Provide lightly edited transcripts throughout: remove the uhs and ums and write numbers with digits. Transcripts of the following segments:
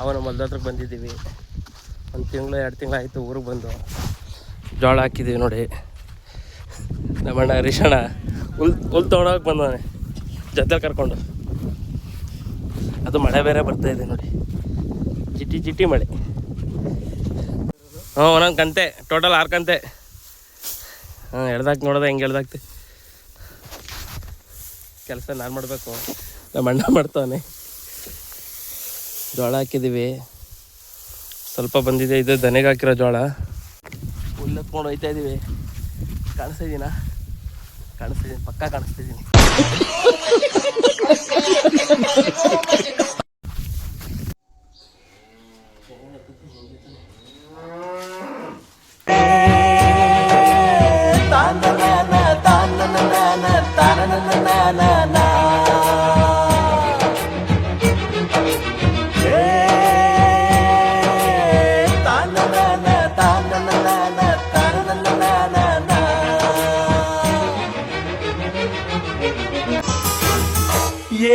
ನಾವು ನಮ್ಮ ಹೊಲ್ದ ಹತ್ರಕ್ಕೆ ಬಂದಿದ್ದೀವಿ. 1 ತಿಂಗಳು 2 ತಿಂಗಳಾಯಿತು ಊರಿಗೆ ಬಂದು. ಜೋಳ ಹಾಕಿದ್ದೀವಿ ನೋಡಿ. ನಮ್ಮಣ್ಣ ಹರೀಶಣ್ಣ ಹುಲ್ ತೊಗೊಂಡೋಗಿ ಬಂದವನೆ ಜೊತೆ ಕರ್ಕೊಂಡು. ಅದು ಮಳೆ ಬೇರೆ ಬರ್ತಾಯಿದೆ ನೋಡಿ, ಜಿಟಿ ಜಿಟಿ ಮಳೆ. ಒಂದೊಂದು ಕಂತೆ, ಟೋಟಲ್ 6 ಕಂತೆ. ಎಳ್ದಾಕ್ ನೋಡೋದ ಹೆಂಗೆ ಎಳ್ದಾಕ್ತಿ. ಕೆಲಸ ನಾನು ಮಾಡಬೇಕು, ನಮ್ಮ ಅಣ್ಣ ಮಾಡ್ತಾವನೆ. ಜೋಳ ಹಾಕಿದ್ದೀವಿ, ಸ್ವಲ್ಪ ಬಂದಿದೆ. ಇದು ದನೆಗೆ ಹಾಕಿರೋ ಜೋಳ. ಹುಲ್ಲೆತ್ಕೊಂಡು ಹೋಗ್ತಾ ಇದ್ದೀವಿ. ಕಾಣಿಸ್ತಿದ್ದೀನ? ಕಾಣಿಸ್ತಿದ್ದೀನಿ, ಪಕ್ಕ ಕಾಣಿಸ್ತಿದ್ದೀನಿ.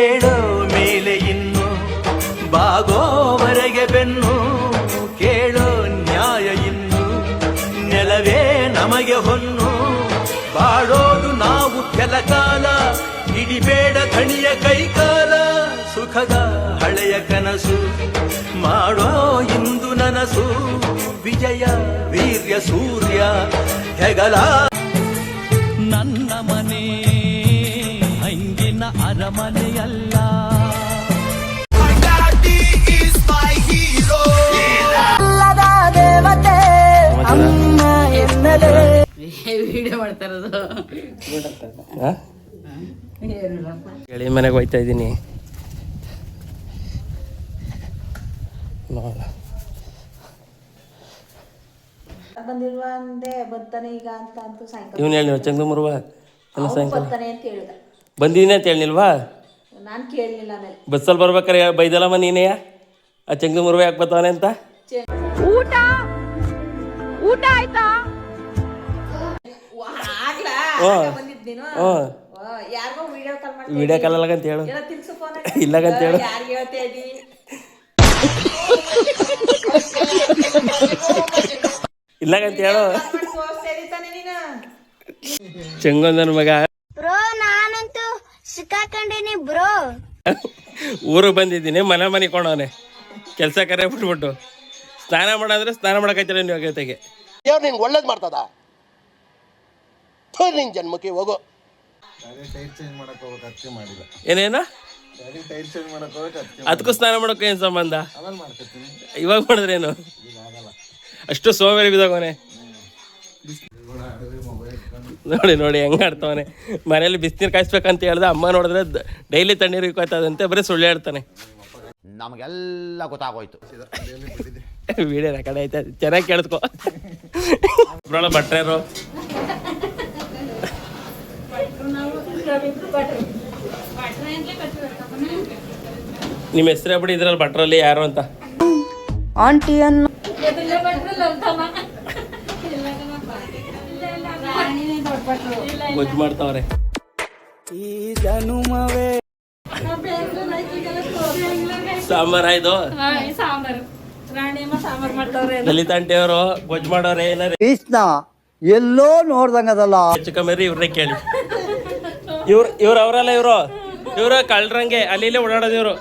ಏಳೋ ಮೇಲೆ ಇನ್ನು ಬಾಗೋವರೆಗೆ ಬೆನ್ನು, ಕೇಳೋ ನ್ಯಾಯ ಇನ್ನು ನೆಲವೇ ನಮಗೆ ಹೊನ್ನು. ಬಾಳೋದು ನಾವು ಕೆಲಕಾಲ, ಹಿಡಿಬೇಡ ಧಣಿಯ ಕೈಕಾಲ. ಸುಖದ ಹಳೆಯ ಕನಸು ಮಾಡೋ ಇಂದು ನನಸು. ವಿಜಯ ವೀರ್ಯ ಸೂರ್ಯ ಹೆಗಲ. ನನ್ನ ಮನೆ ಹಂಗಿನ ಅರಮನೆಯಲ್ಲ. ದೇವತೆ ಅಮ್ಮ ಎನ್ನಲೇ ವಿಡಿಯೋ ಮಾಡ್ತಾ ಇರೋದು. ಗೆಳೆಯ ಮನೆಗೆ ಹೋಗ್ತಾ ಇದ್ದೀನಿ. ಬಂದಿಲ್ವಾ ಅಂದೆ, ಬರ್ತಾನೆ ಈಗ ಅಂತ ಅಂತೂ ಸಾಯಂಕಾಲ. ಇವನು ಹೇಳಿ ಚಂದ್ರಮುರುವ ಬರ್ತಾನೆ ಅಂತ ಹೇಳಿದ. ಬಂದಿದ್ದೀನಿ ಅಂತ ಹೇಳಿಲ್ವಾ? ನಾನು ಕೇಳಲಿಲ್ಲ. ಆಮೇಲೆ ಬಸ್ಸಲ್ಲಿ ಬರ್ಬೇಕಾರೆ ಬೈದಲ್ಲಮ್ಮ ನೀನೆಯ ಆ ಚಂದ್ರಮುರುವ ಯಾಕೆ ಬರ್ತಾವನೆ ಅಂತ. ಊಟ ಊಟ ಆಯ್ತಾ? ವಿಡಿಯೋ ಕಾಲ್ ಅಲ್ಲಗಂತ ಹೇಳು. ಇಲ್ಲಗಂತ ಹೇಳು. ಇಲ್ಲಗಂತ ಹೇಳು. ಚಂಗೊಂದನ ಮಗ ಬ್ರೋ, ನಾನಂತೂ ಸಿಕ್ಕಾಕೊಂಡೇನಿ ಬ್ರೋ. ಊರಿಗೆ ಬಂದಿದ್ದೀನಿ, ಮನೆ ಕೊಂಡವನೆ. ಕೆಲಸ ಕರೆ ಬಿಟ್ಬಿಟ್ಟು ಸ್ನಾನ ಮಾಡಂದ್ರೆ ಸ್ನಾನ ಮಾಡಕೈತಿಲ್ಲ ನೀವು ಜೊತೆಗೆ. ದೇವ್ರು ನಿನ್ಗೆ ಒಳ್ಳೇದು ಮಾಡ್ತದ. ನಿನ್ ಜನ್ಮಕ್ಕೆ ಹೋಗೋ. ಏನೇನು ಅದಕ್ಕೂ ಸ್ನಾನ ಮಾಡೋಕೆ ಏನು ಸಂಬಂಧ? ಇವಾಗ ಮಾಡಿದ್ರೇನು? ಅಷ್ಟು ಸೋಮೇರಿ ಬಿದ್ದವನೆ. ನೋಡಿ ಹೆಂಗ ಆಡ್ತವನೆ. ಮನೇಲಿ ಬಿಸಿನೀರು ಕಾಯಿಸ್ಬೇಕಂತ ಹೇಳ್ದೆ, ಅಮ್ಮ ನೋಡಿದ್ರೆ ಡೈಲಿ ತಣ್ಣೀರು ಕಾಯ್ತದಂತೆ. ಬರೀ ಸುಳ್ಳು ಹೇಳ್ತಾನೆ. ನಮಗೆಲ್ಲ ಗೊತ್ತಾಗೋಯ್ತು. ವಿಡಿಯೋ ರೆಕಾರ್ಡ್ ಆಯ್ತಾ? ಚೆನ್ನಾಗಿ ಕೇಳಿಸ್ಕೊ. ಭಟ್ರೇರು ನಿಮ್ಮ ಹೆಸರೇ ಬಿಡಿ ಇದ್ರಲ್ಲಿ ಭಟ್ರಲ್ಲಿ ಯಾರು ಅಂತ. ಆಂಟಿಯನ್ನು ಗೊಜ್ಜು ಮಾಡ್ತಾವ್ರೆ. ಈ ಜನುಮವೇ ಸಾಂಬಾರ್ ಆಯ್ತು. ಲಲಿತಾ ಆಂಟಿ ಅವರು ಗೊಜ್ಜು ಮಾಡೋರೆ. ಎಲ್ಲೋ ನೋಡ್ದಂಗದಲ್ಲ. ಹೆಚ್ಚು ಕಮ್ಮಿ ಇವ್ರನ್ನೇ ಕೇಳಿ. ಇವ್ರು ಅವರಲ್ಲ, ಇವರು ಕಳ್ರಂಗೆ ಅಲ್ಲಿ ಇಲ್ಲೇ ಓಡಾಡೋದು ಇವರು.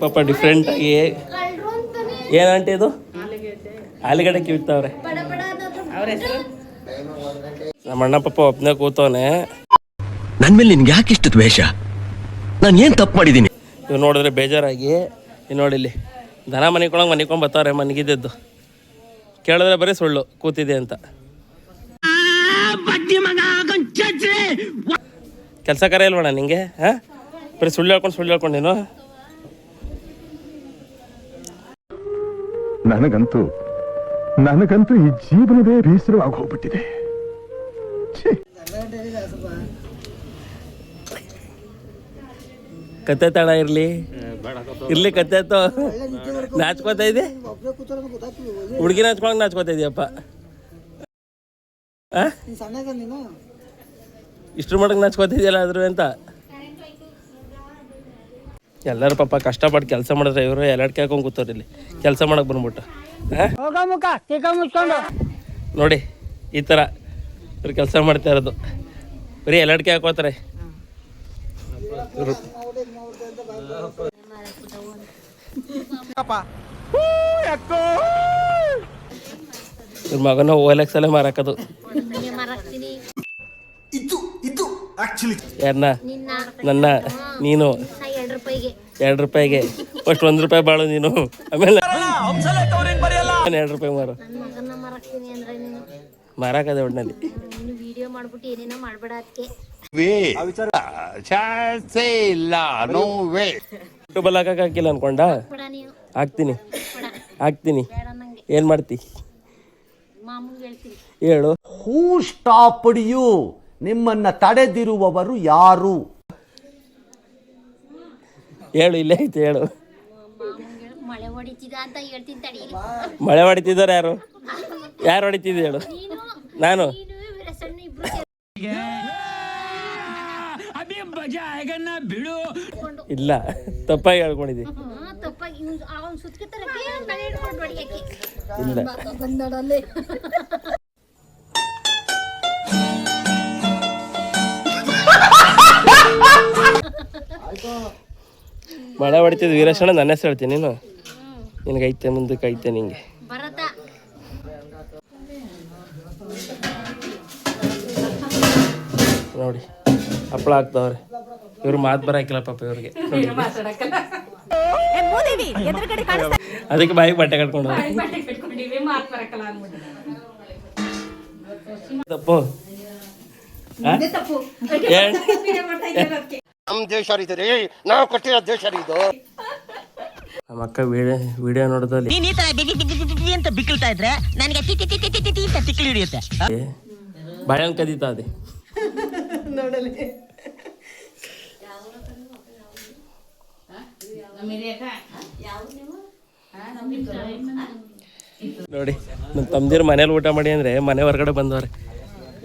ಪಾಪ ಡಿಫ್ರೆಂಟ್ ಆಗಿ. ಏನಂಟಿ ಇದು? ಆಲೂಗಡ್ಡೆ ಕಿವಿತಾವ್ರೆ. ನಮ್ಮ ಅಣ್ಣ ಪಾಪ ಒಬ್ಬನೇ ಕೂತವನೆ. ನನ್ ಮೇಲೆ ನಿನ್ಗೆ ಯಾಕೆ ಇಷ್ಟು ದ್ವೇಷ? ನಾನು ಏನ್ ತಪ್ಪು ಮಾಡಿದ್ದೀನಿ? ಇವ್ ನೋಡಿದ್ರೆ ಬೇಜಾರಾಗಿ ನೋಡಿಲ್ಲಿ ದನ ಮನಿಕೊಂಡ್ ಬರ್ತಾವ್ರೆ. ಮನಗಿದ್ದು ಕೇಳಿದ್ರೆ ಬರೀ ಸುಳ್ಳು ಕೂತಿದೆ ಅಂತ. ಕೆಲಸ ಕರೆ ಇಲ್ವಣ್ಣ ನಿಂಗೆ? ಬರೀ ಸುಳ್ಳು ಹೇಳ್ಕೊಂಡು ನೀನು. ನನಗಂತೂ ಈ ಜೀವನವೇ ಬೇಸರವಾಗಿ ಹೋಗ್ಬಿಟ್ಟಿದೆ. ಕತ್ತೆ ತಡ ಇರ್ಲಿ ಕತ್ತೆ ನಾಚ್ಕೋತಾ ಇದೆ. ಹುಡುಗಿ ನಾಚ್ಕೊಳಂಗ್ ನಾಚ್ಕೋತಾ ಇದೆಯಪ್ಪ. ಇಷ್ಟ್ರ ಮಟ್ಟಿಗೆ ನಾಚ್ಕೋತಿದ್ಯಲ್ಲ ಆದ್ರು ಅಂತ. ಎಲ್ಲರೂ ಪಾಪ ಕಷ್ಟಪಟ್ಟು ಕೆಲಸ ಮಾಡಿದ್ರೆ ಇವರು ಎಲ್ಲಾಡ್ಕೆ ಹಾಕೊಂಡು ಕೂತವ್ರು ಇಲ್ಲಿ ಕೆಲಸ ಮಾಡಕ್ಕೆ ಬಂದ್ಬಿಟ್ಟು. ನೋಡಿ ಈ ಥರ ಇವ್ರು ಕೆಲಸ ಮಾಡ್ತಾ ಇರೋದು, ಬರೀ ಎಲ್ಲಾಡ್ಕೆ ಹಾಕೋತಾರೆ ಇವರು. ಇವ್ರ ಮಗನ OLX ಅಲ್ಲೇ ಮಾರಾಕೋದು. ಯಾರನ್ನ? ನನ್ನ. ನೀನು 2 ರೂಪಾಯಿಗೆ ಫಸ್ಟ್ 1 ರೂಪಾಯಿ ಬಾಳು ನೀನು, ಆಮೇಲೆ 2 ರೂಪಾಯಿ ಮಾರು. ಮಾರಾಕದೆ ಒಟ್ಟಿನಲ್ಲಿ ಯೂಟ್ಯೂಬಲ್ಲಿ ಹಾಕಿಲ್ಲ ಅನ್ಕೊಂಡ. ಹಾಕ್ತೀನಿ ಏನ್ ಮಾಡ್ತಿ ಹೇಳು. ಹೂ ಸ್ಟಾಪ್ಡ್ ಯು? ನಿಮ್ಮನ್ನ ತಡೆದಿರುವವರು ಯಾರು? ಹೇಳು, ಇಲ್ಲೇ ಐತೆ ಹೇಳು. ಮಳೆ ಹೊಡಿತಿದ್ದಾರೆ ಯಾರು? ಯಾರು ಹೊಡಿತಿದ್ದೆ ಹೇಳು? ನಾನು. ಇಲ್ಲ, ತಪ್ಪಾಗಿ ಹೇಳ್ಕೊಂಡಿದ್ದಿ. ಇಲ್ಲ, ಮಳೆ ಹೊಡಿತಿದ್ದು ವೀರಶಣ್ಣ. ನನ್ನ ಹೆಸರು ಹೇಳ್ತೀನಿ, ನೀನು ನಿನಗೈತೆ ಮುಂದಕ್ಕೆ ಐತೆ ನಿಂಗೆ. ನೋಡಿ ಹಪ್ಪಳ ಹಾಕ್ತವ್ರೆ ಇವ್ರು. ಮಾತು ಬರಾಕಿಲ್ಲ ಪಾಪ ಇವ್ರಿಗೆ, ಅದಕ್ಕೆ ಬಾಯಿಗೆ ಬಟ್ಟೆ ಕಟ್ಕೊಂಡು ತಪ್ಪು. ನಮ್ ದೇಶ ರೀ, ನಾವು ಕೊಟ್ಟಿರೋ ದೇಶ ಇದು. ನಮ್ಮ ಅಕ್ಕ ವಿಡಿಯೋ ನೋಡೋದಲ್ಲಿ ಅಂತ ಬಿಕ್ಕಳ್ತಾ ಇದ್ರೆ ನನಗೆ ಅಂತ ತಿಕ್ಲಿ ಹಿಡಿಯುತ್ತೆ. ಬಾಳೆಹಣ್ಣು ಕದೀತಾ ಅದೇ ನೋಡಿ. ನಮ್ಮ ತಮ್ಮದಿರು ಮನೇಲಿ ಊಟ ಮಾಡಿ ಅಂದ್ರೆ ಮನೆ ಹೊರಗಡೆ ಬಂದವ್ರೆ.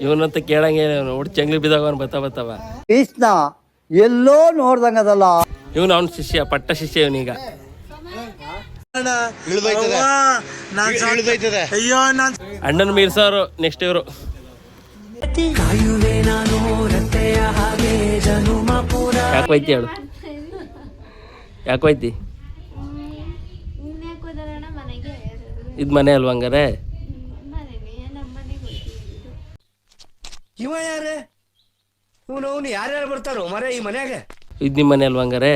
ಇವನಂತ ಕೇಳಂಗೆ ಒಟ್ಟು ಚಂಗ್ಲಿ ಬಿದ್ದಾಗ ಅವ್ನು ಬತ್ತಾವ. ಕೃಷ್ಣ ಎಲ್ಲೋ ನೋಡ್ದಂಗದಲ್ಲ. ಇವನು ಅವ್ನ ಶಿಷ್ಯ, ಪಟ್ಟ ಶಿಷ್ಯ ಇವನೀಗ. ಅಣ್ಣನ ಮೀರ್ಸೋರು ನೆಕ್ಸ್ಟ್ ಇವರು. ಯಾಕೋಯ್ತಿ ಹೇಳು, ಯಾಕೋಯ್ತಿ? ಇದು ಮನೆ ಅಲ್ವಾ ಹಂಗಾರೆ? ಯಾರ್ಯಾರು ಬರ್ತಾರೋ ಮರೆ ಈ ಮನ್ಯಾಗ? ಇದು ನಿಮ್ಮ ಮನೆ ಅಲ್ವಾ ಹಂಗಾರೆ?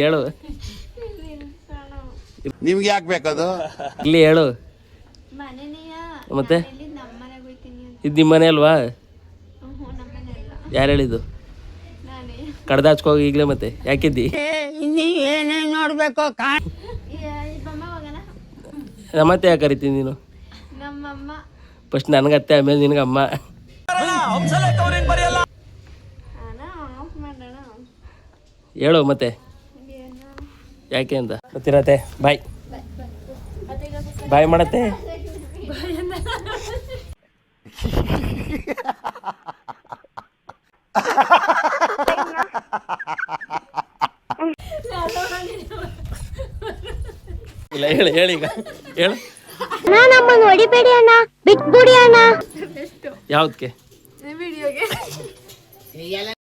ಹೇಳು, ನಿಮ್ಗೆ ಯಾಕೆ ಬೇಕದು? ಇಲ್ಲಿ ಹೇಳು ಮತ್ತೆ. ಇದು ನಿಮ್ಮ ಮನೆ ಅಲ್ವಾ? ಯಾರು ಹೇಳಿದ್ದು? ಕಡ್ದ ಹಚ್ಕೋಗಿ ಈಗಲೇ. ಮತ್ತೆ ಯಾಕಿದ್ದಿ? ನೋಡ್ಬೇಕು ಮತ್ತೆ ಯಾಕೆ ಕರಿತೀನಿ ನೀನು? ಫಸ್ಟ್ ನನಗೆ ಅತ್ತೆ, ಆಮೇಲೆ ನಿನಗೆ ಅಮ್ಮ. ಹೇಳು ಮತ್ತೆ ಯಾಕೆ ಅಂತ ಗೊತ್ತಿರತ್ತೆ. ಬಾಯ್ ಬಾಯ್ ಮಾಡತ್ತೆ. ಇಲ್ಲ ಹೇಳಿ, ಹೇಳೀಗ ಹೇಳು. ನಮ್ಮನ್ನು ಹೊಡಿಬೇಡಿ ಅಣ್ಣ, ಬಿಟ್ಬಿಡಿ ಅಣ್ಣ. ಯಾವ್ದಕ್ಕೆ?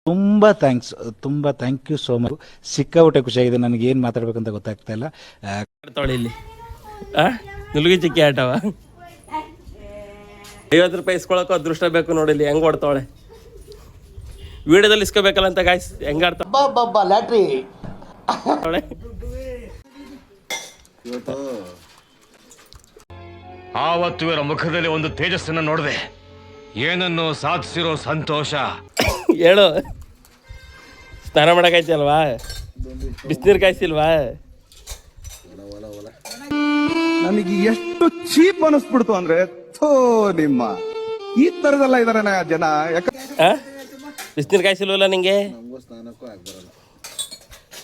ತುಂಬಾ ಥ್ಯಾಂಕ್ ಯು ಸೋ ಮಚ್. ಸಿಕ್ಕಾಬಿಟ್ಟೆ ಖುಷಿಯಾಗಿದೆ. ನನಗೆ ಏನು ಮಾತಾಡ್ಬೇಕಂತ ಗೊತ್ತಾಗ್ತಾ ಇಲ್ಲ. ತೊಳೆ ಇಲ್ಲಿ ನುಲ್ಗಿ ಚಿಕ್ಕಿ ಆಟವ 50 ರೂಪಾಯಿ ಇಸ್ಕೊಳಕ್ಕೂ ಅದೃಷ್ಟ ಬೇಕು. ನೋಡಿಲ್ಲಿ ಹೆಂಗ್ ಓಡ್ತಾವಳೆ. ವಿಡಿಯೋದಲ್ಲಿ ಇಸ್ಕೋಬೇಕಲ್ಲ ಅಂತ ಗಾಯ್ಸ್, ಹೆಂಗ ಆಡ್ತಾಳೆ ಲ್ಯಾಟ್ರಿ. ಆವತ್ತು ಇವರ ಮುಖದಲ್ಲಿ ಒಂದು ತೇಜಸ್ಸನ್ನ ನೋಡಿದೆ. ಏನನ್ನು ಸಾಧಿಸಿರೋ ಸಂತೋಷ. ಹೇಳು, ಸ್ನಾನ ಮಾಡಕ್ಕಾಯ್ತಲ್ವಾ? ಬಿಸಿನೀರು ಕಾಯಿಸಿಲ್ವಾ? ನನಗೆ ಎಷ್ಟು ಚೀಪ್ ಅನಿಸ್ಬಿಡ್ತು ಅಂದ್ರೆ, ಥೋ ನಿಮ್ಮ ಈ ತರದೆಲ್ಲ ಇದಾರೆ ಜನ. ಬಿಸಿನೀರು ಕಾಯಿಸಿಲ್ವಲ್ಲ ನಿಂಗೆ?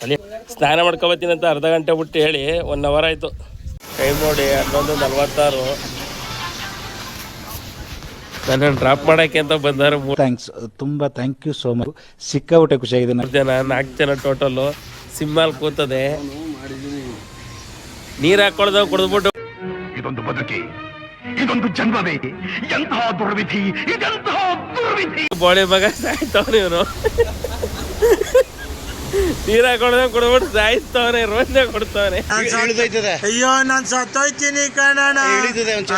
ಅಲ್ಲಿ ಸ್ನಾನ ಮಾಡ್ಕೊಬತ್ತೀನಿ ಅಂತ ಅರ್ಧ ಗಂಟೆ ಬಿಟ್ಟು ಹೇಳಿ 1 ಅವರ್ ಆಯ್ತು. ಟೈಮ್ ನೋಡಿ 11:46. ನನ್ನ ಡ್ರಾಪ್ ಮಾಡಕ್ಕೆ ಅಂತ ಬಂದಾರೆ ಥ್ಯಾಂಕ್ಸ್, ತುಂಬ ಥ್ಯಾಂಕ್ ಯು ಸೋ ಮಚ್. ಸಿಕ್ಕಾಪಟ್ಟೆ ಖುಷಿಯಾಗಿದೆ. 3 ಜನ 4 ಜನ ಟೋಟಲ್ಲು ಸಿಂಬಲ್ ಕೂತದೆ. ನೀರು ಹಾಕೊಳ್ದ ಕುಡಿದ್ಬಿಟ್ಟು ಇದೊಂದು ಬದುಕಿ, ಇದೊಂದು ಜನ್ಮವೇ, ಎಂತಹ ದುರ್ವಿಧಿ, ಇದೆಂತಹ ದುರ್ವಿಧಿ. ಬಾಡಿ ಮಗ ಸಾಯ್ತವನು ಇವನು. ನೀರು ಹಾಕೊಳ್ದ ಕುಡಿದ್ಬಿಟ್ಟು ಸಾಯಿಸ್ತವನೆ, ರೋಜನೆ ಕೊಡ್ತವನೆ. ಅಯ್ಯೋ ನಾನ್ ಸತ್ತೋಯ್ತೀನಿ ಕಣಣ್ಣ,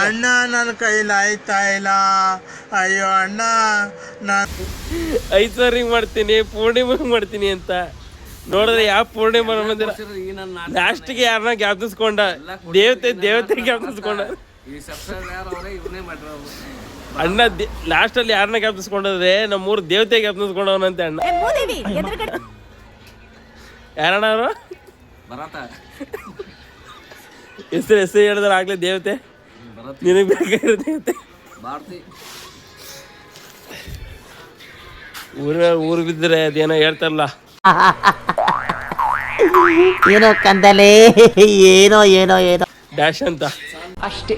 ಅಣ್ಣ ನನ್ನ ಕೈಲಾಯ್ತಾ ಇಲ್ಲ, ಅಯ್ಯೋ ಅಣ್ಣ ನಾನ್ ಐಶ್ವರ್ಯ ಮಾಡ್ತೀನಿ, ಪೂರ್ಣಿಮೆಗೆ ಮಾಡ್ತೀನಿ ಅಂತ ನೋಡಿದ್ರೆ ಯಾವ ಪೂರ್ಣಿಮೆ ಬಂದಿರ. ಲಾಸ್ಟ್ಗೆ ಯಾರನ್ನ ಜ್ಞಾಪಿಸ್ಕೊಂಡ, ದೇವತೆ ಜ್ಞಾಪಿಸ್ಕೊಂಡ ಅಣ್ಣ. ಲಾಸ್ಟಲ್ಲಿ ಯಾರನ್ನ ಜ್ಞಾಪಿಸ್ಕೊಂಡ್ರೆ ನಮ್ಮೂರು ದೇವತೆ ಜ್ಞಾಪಿಸ್ಕೊಂಡವನಂತೆ ಅಣ್ಣ. ಯಾರಣ್ಣ ಅವರು? ಹೆಸರು ಹೇಳಿದ್ರೆ ಆಗ್ಲೇ ದೇವತೆ, ನಿನಗೆ ಬೇಕಾಗಿರೋ ದೇವತೆ. ಊರು ಬಿದ್ದರೆ ಅದೇನೋ ಹೇಳ್ತಾರಲ್ಲ, ಏನೋ ಕಂದಲೆ, ಏನೋ ಏನೋ ಏನೋ ಡ್ಯಾಶ್ ಅಂತ ಅಷ್ಟೇ.